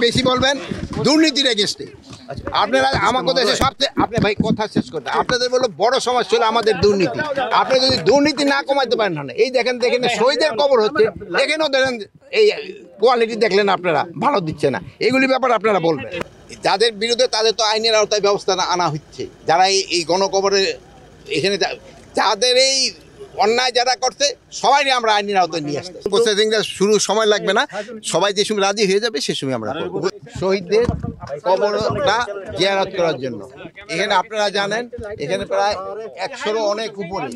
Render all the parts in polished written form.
বেশি বলবেন দুর্নীতির এগেস্টে। আপনারা আমাকে দেশে সবচেয়ে আপনি ভাই কথা শেষ করতে আপনাদের বললো বড় সমস্যা হলো আমাদের দুর্নীতি। আপনি যদি দুর্নীতি না কমাইতে পারেন না, এই দেখেন শহীদের কবর হচ্ছে, এখানেও দেখেন এই কোয়ালিটি দেখলেন আপনারা ভালো দিচ্ছে না, এগুলি ব্যাপার আপনারা বলবেন। যাদের বিরুদ্ধে তাদের তো আইনের আওতায় ব্যবস্থা আনা হচ্ছে, যারা এই গণকবরে এখানে যাদের এই অন্যায় যারা করছে সবাই আমরা আইনের আওতায় নিয়ে আসতে। প্রসেসিংটা শুরু সময় লাগবে না, সবাই যে সময় রাজি হয়ে যাবে সে সময় আমরা করব। শহীদদের কবরটা জিয়ারত করার জন্য এখানে আপনারা জানেন এখানে প্রায় 100-রও অনেক উপরে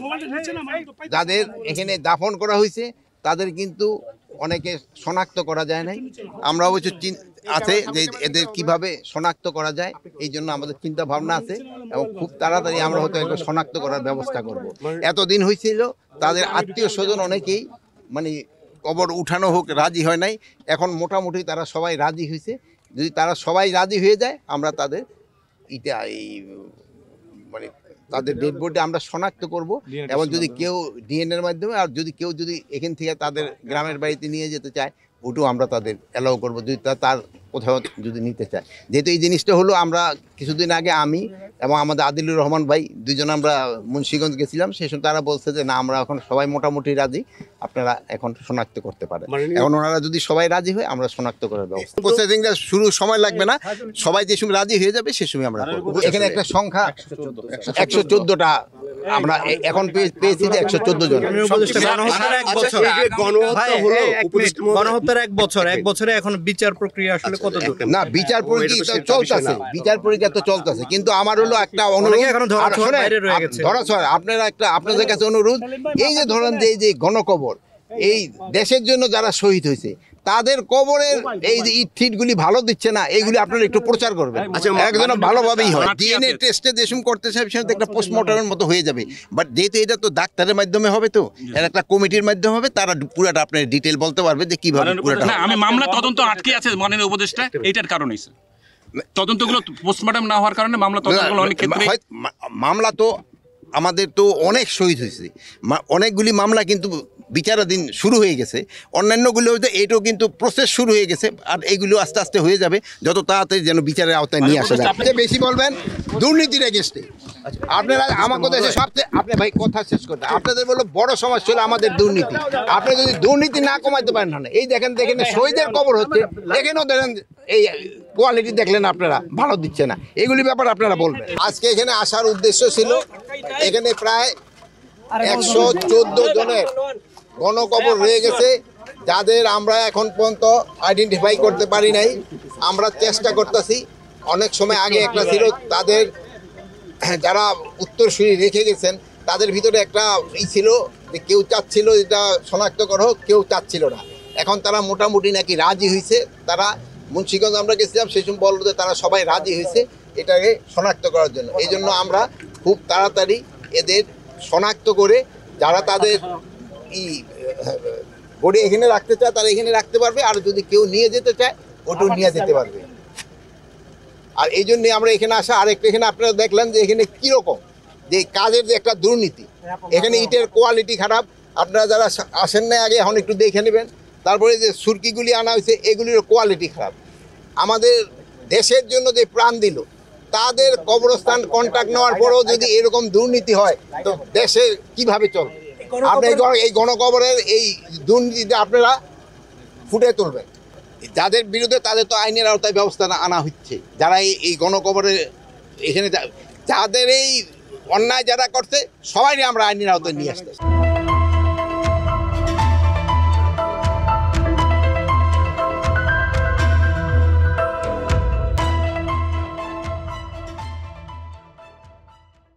যাদের এখানে দাফন করা হয়েছে, তাদের কিন্তু অনেকে শনাক্ত করা যায় নাই। আমরা অবশ্য আছে যে এদের কিভাবে শনাক্ত করা যায়, এই জন্য আমাদের চিন্তা ভাবনা আছে এবং খুব তাড়াতাড়ি আমরা হয়তো একটা শনাক্ত করার ব্যবস্থা করব। এতদিন হয়েছিল তাদের আত্মীয় স্বজন অনেকেই মানে কবর উঠানো হোক রাজি হয় নাই, এখন মোটামুটি তারা সবাই রাজি হয়েছে। যদি তারা সবাই রাজি হয়ে যায় আমরা তাদের এই মানে তাদের ডেড বডি আমরা শনাক্ত করব এবং যদি কেউ ডিএনএর মাধ্যমে, আর যদি কেউ এখান থেকে তাদের গ্রামের বাড়িতে নিয়ে যেতে চায় ওটাও আমরা তাদের অ্যালাউ করবো, যদি তার কোথাও যদি নিতে চায়। যেহেতু এই জিনিসটা হলো, আমরা কিছুদিন আগে আমি এবং আমাদের আদিলুর রহমান ভাই দুজন আমরা মুন্সিগঞ্জ গেছিলাম, সেই সময় তারা বলছে যে না আমরা এখন সবাই মোটামুটি রাজি, আপনারা এখন শনাক্ত করতে পারেন। এখন ওনারা যদি সবাই রাজি হয় আমরা শনাক্ত করার ব্যবস্থা। প্রসেসিংটা শুরু সময় লাগবে না, সবাই যে সময় রাজি হয়ে যাবে সে সময় আমরা করব। এখানে একটা সংখ্যা 114টা আমরা এখন পেয়েছি যে 114 জন। গণহত্যার এক বছরে এখন বিচার প্রক্রিয়া আসলে কত দূর? না, বিচার প্রক্রিয়া তো চলতেছে, কিন্তু আমার হলো একটা অনুরোধ, আপনাদের কাছে অনুরোধ, এই যে ধরেন যে এই যে গণকবর এই দেশের জন্য যারা শহীদ হয়েছে তাদের কবরের এই যে ইট-ফিটগুলি ভালো দিচ্ছে না, এইগুলি আপনারা একটু প্রচার করবেন। একজন ভালোভাবেই হয়, ডিএনএ টেস্টে যে সময় করতে চাই সেটা একটা পোস্টমর্টমের মতো হয়ে যাবে, বাট যেহেতু এটা তো ডাক্তারের মাধ্যমে হবে, তো এটা একটা কমিটির মাধ্যমে হবে, তারা পুরাটা আপনার ডিটেল বলতে পারবে যে কিভাবে পুরাটা। আমি মামলা তদন্ত আটকে আছে মাননীয় উপদেষ্টা, এইটার কারণেই তদন্তগুলো পোস্টমর্টম না হওয়ার কারণে মামলা তদন্তগুলো অনেক ক্ষেত্রে মামলা তো আমাদের তো অনেক শহীদ হয়েছে, অনেকগুলি মামলা কিন্তু বিচারাধীন শুরু হয়ে গেছে, অন্যান্যগুলো হয়তো এইটাও কিন্তু প্রসেস শুরু হয়ে গেছে, আর এইগুলো আস্তে আস্তে হয়ে যাবে যত তাড়াতাড়ি যেন বিচারের আওতায় নিয়ে আসা যায়। বেশি বলবেন দুর্নীতির এগেস্টে। আপনারা আমাকে দেশে সবচেয়ে আপনি ভাই কথা শেষ করতে আপনাদের বললো বড় সমস্যা হলো আমাদের দুর্নীতি। আপনি যদি দুর্নীতি না কমাইতে পারেন না, এই দেখেন শহীদের কবর হচ্ছে, এখানেও দেখেন এই কোয়ালিটি দেখলেন আপনারা ভালো দিচ্ছে না, এগুলি ব্যাপার আপনারা বলবেন। আজকে এখানে আসার উদ্দেশ্য ছিল, এখানে প্রায় 114 জনের গণকবর রয়ে গেছে, যাদের আমরা এখন পর্যন্ত আইডেন্টিফাই করতে পারি নাই। আমরা চেষ্টা করতেছি, অনেক সময় আগে একটা ছিল তাদের যারা উত্তরসূরি রেখে গেছেন তাদের ভিতরে একটা ছিল যে কেউ চাচ্ছিল এটা শনাক্ত করা হোক, কেউ চাচ্ছিল না। এখন তারা মোটামুটি নাকি রাজি হয়েছে, তারা মুন্সিগঞ্জ আমরা গেছিলাম সেই সময় বললো যে তারা সবাই রাজি হয়েছে এটাকে শনাক্ত করার জন্য। এই জন্য আমরা খুব তাড়াতাড়ি এদের শনাক্ত করে যারা তাদের বডি এখানে রাখতে চায় তারা এখানে রাখতে পারবে, আর যদি কেউ নিয়ে যেতে চায় ওটাও নিয়ে যেতে পারবে। আর এই জন্যে আমরা এখানে আসা। আরেকটা এখানে আপনারা দেখলেন যে এখানে কীরকম যে কাজের যে একটা দুর্নীতি, এখানে ইটের কোয়ালিটি খারাপ। আপনারা যারা আসেন না আগে এখন একটু দেখে নেবেন। তারপরে যে সুরকিগুলি আনা হয়েছে এগুলির কোয়ালিটি খারাপ। আমাদের দেশের জন্য যে প্রাণ দিল তাদের কবরস্থান কন্ট্রাক্ট নেওয়ার পরেও যদি এরকম দুর্নীতি হয় তো দেশে কিভাবে চলবে? আপনি এই গণকবরের এই দুর্নীতিতে আপনারা ফুটে তুলবেন। যাদের বিরুদ্ধে তাদের তো আইনের আওতায় ব্যবস্থা আনা হচ্ছে, যারা এই গণকবরে এখানে যাদের এই অন্যায় যারা করছে সবাই আমরা আইনের আওতায় নিয়ে আসতেছি।